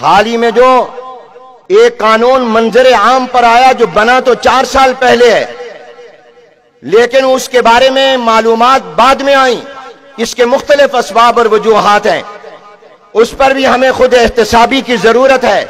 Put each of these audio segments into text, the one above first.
حال ہی میں جو ایک قانون منظر عام پر آیا جو بنا تو 4 سال پہلے ہے، لیکن اس کے بارے میں معلومات بعد میں آئیں، اس کے مختلف اسباب اور وجوہات ہیں، اس پر بھی ہمیں خود احتسابی کی ضرورت ہے،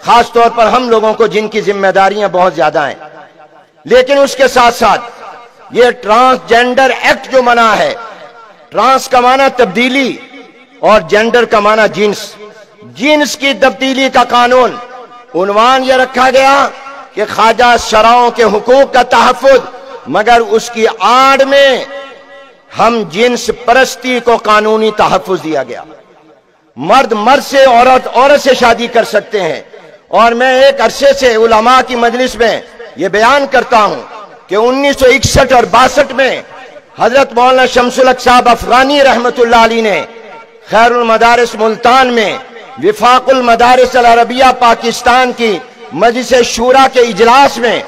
خاص طور پر ہم لوگوں کو جن کی ذمہ داریاں بہت زیادہ ہیں۔ لیکن اس کے ساتھ ساتھ یہ ٹرانسجینڈر ایکٹ جو بنا ہے، ٹرانس کا معنی تبدیلی اور جینڈر کا معنی جنس کی تبدیلی کا قانون، عنوان یہ رکھا گیا کہ خواجہ شرعوں کے حقوق کا تحفظ، مگر اس کی آڑ میں ہم جنس پرستی کو قانونی تحفظ دیا گیا۔ مرد سے، عورت سے شادی کر سکتے ہیں، اور میں ایک عرصے سے علماء کی مجلس میں یہ بیان کرتا ہوں کہ 1961 اور 62 میں حضرت مولانا شمس الحق صاحب افغانی رحمت اللہ علیہ نے خیر المدارس ملتان میں وفاق المدارس العربیہ پاکستان کی مجلس شورا کے اجلاس میں،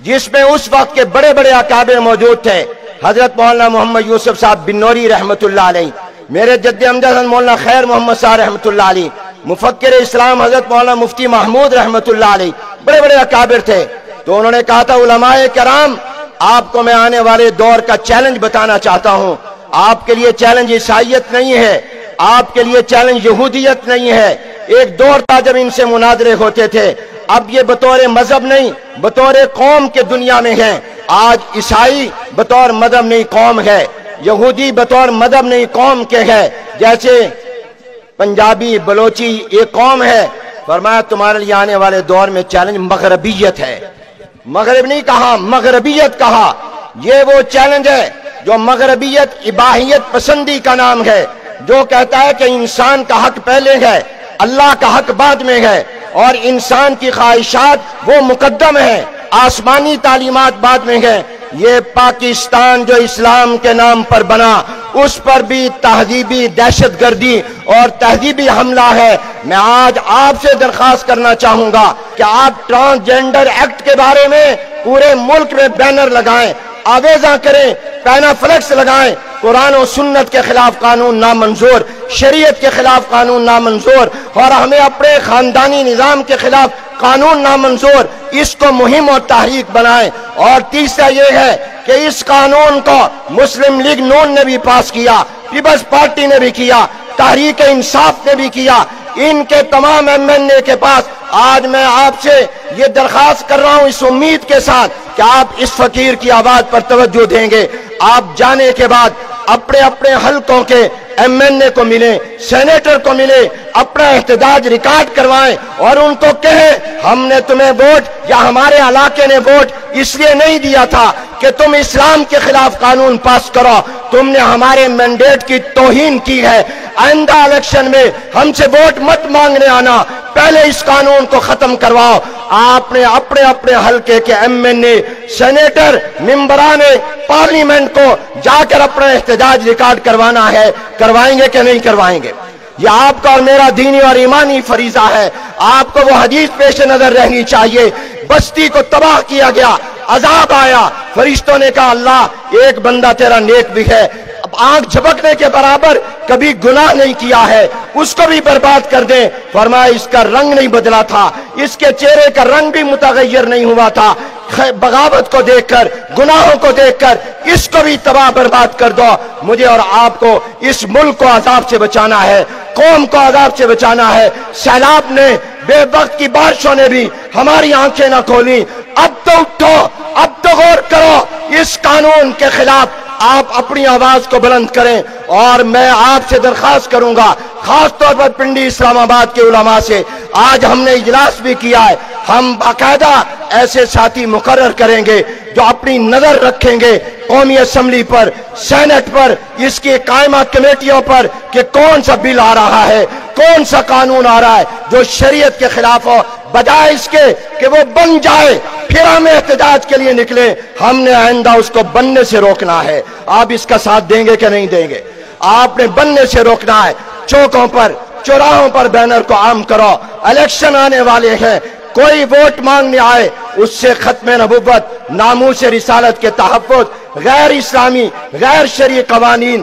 جس میں اس وقت کے بڑے بڑے اکابر موجود تھے، حضرت مولانا محمد یوسف صاحب بنوری رحمت اللہ علیہ، میرے جد امجد مولانا خیر محمد صاحب رحمت اللہ علیہ، مفکر اسلام حضرت مولانا مفتی محمود رحمت اللہ علیہ، بڑے بڑے اکابر تھے۔ تو انہوں نے کہا تھا، علماء کرام، آپ کو میں آنے والے دور کا چیلنج بتانا چاہتا ہوں۔ آپ کے لیے چیلنج عیسائیت نہیں ہے، آپ کے لیے چیلنج یہودیت نہیں ہے۔ ایک دور تھا جب ان سے مناظرے ہوتے تھے، اب یہ بطور مذہب نہیں، بطور قوم کے دنیا میں ہیں۔ آج عیسائی بطور مذہب نہیں قوم ہے، یہودی بطور مذہب نہیں قوم کے ہے، جیسے پنجابی بلوچی ایک قوم ہے۔ فرمایا تمہارے لیے آنے والے دور میں چیلنج مغربیت ہے۔ مغرب نہیں کہا، مغربیت کہا۔ یہ وہ چیلنج ہے جو مغربیت اباحیت پسندی کا نام ہے، جو کہتا ہے کہ انسان کا حق پہلے ہے، اللہ کا حق بعد میں ہے، اور انسان کی خواہشات وہ مقدم ہیں، آسمانی تعلیمات بعد میں ہیں۔ یہ پاکستان جو اسلام کے نام پر بنا، اس پر بھی تہذیبی دہشت گردی اور تہذیبی حملہ ہے۔ میں آج آپ سے درخواست کرنا چاہوں گا کہ آپ ٹرانسجینڈر ایکٹ کے بارے میں پورے ملک میں بینر لگائیں، آویزاں کریں، پینا فلیکس لگائیں۔ قرآن و سنت کے خلاف قانون نامنظور، شریعت کے خلاف قانون نامنظور، اور ہمیں اپنے خاندانی نظام کے خلاف قانون نامنظور۔ اس کو مہم اور تحریک بنائیں۔ اور تیسرا یہ ہے کہ اس قانون کو مسلم لیگ نون نے بھی پاس کیا، پیپلز پارٹی نے بھی کیا، تحریک انصاف نے بھی کیا، ان کے تمام ایم این اے کے پاس۔ آج میں آپ سے یہ درخواست کر رہا ہوں اس امید کے ساتھ کہ آپ اس فقیر کی آواز پر توجہ دیں گے۔ آپ جانے کے بعد اپنے اپنے حلقوں کے ایم این اے کو ملیں، سینیٹر کو ملیں، اپنا احتجاج ریکارڈ کروائیں اور ان کو کہیں ہم نے تمہیں ووٹ یا ہمارے علاقے نے ووٹ اس لیے نہیں دیا تھا کہ تم اسلام کے خلاف قانون پاس کرو، تم نے ہمارے مینڈیٹ کی توہین کی ہے۔ آئندہ الیکشن میں ہم سے ووٹ مت مانگنے آنا، پہلے اس قانون کو ختم کرواؤ۔ آپ نے اپنے اپنے حلقے کے ایم این اے، سینیٹر، ممبران پارلیمنٹ کو جا کر اپنا احتجاج ریکارڈ کروانا ہے۔ کروائیں گے کہ نہیں کروائیں گے؟ یہ آپ کا اور میرا دینی اور ایمانی فریضہ ہے۔ آپ کو وہ حدیث پیش نظر رہنی چاہیے، بستی کو تباہ کیا گیا، عذاب آیا، فرشتوں نے کہا اللہ ایک بندہ تیرا نیک بھی ہے، اب آنکھ جھپکنے کے برابر کبھی گناہ نہیں کیا ہے، اس کو بھی برباد کر دیں۔ فرمایا اس کا رنگ نہیں بدلا تھا، اس کے چہرے کا رنگ بھی متغیر نہیں ہوا تھا، بغاوت کو دیکھ کر، گناہوں کو دیکھ کر اس کو بھی تباہ برباد کر دو۔ مجھے اور آپ کو اس ملک کو عذاب سے بچانا ہے، قوم کو عذاب سے بچانا ہے۔ سیلاب نے، بے وقت کی بارشوں نے بھی ہماری آنکھیں نہ کھولی۔ اب تو اٹھو، اب تو غور کرو، اس قانون کے خلاف آپ اپنی آواز کو بلند کریں۔ اور میں آپ سے درخواست کروں گا، خاص طور پر پنڈی اسلام آباد کے علماء سے، آج ہم نے اجلاس بھی کیا ہے، ہم باقاعدہ ایسے ساتھی مقرر کریں گے جو اپنی نظر رکھیں گے قومی اسمبلی پر، سینٹ پر، اس کی قائمہ کمیٹیوں پر کہ کون سا بل آ رہا ہے، کون سا قانون آ رہا ہے جو شریعت کے خلاف ہو، بجائے اس کے کہ وہ بن جائے پھر ہم احتجاج کے لیے نکلیں۔ ہم نے آئندہ اس کو بننے سے روکنا ہے۔ آپ اس کا ساتھ دیں گے کہ نہیں دیں گے؟ آپ نے بننے سے روکنا ہے۔ چوکوں پر، چوراہوں پر بینر کو عام کرو، الیکشن آنے والے ہیں، کوئی ووٹ مانگنے آئے اس سے ختم نبوت، ناموس رسالت کے تحفظ، غیر اسلامی، غیر شرعی قوانین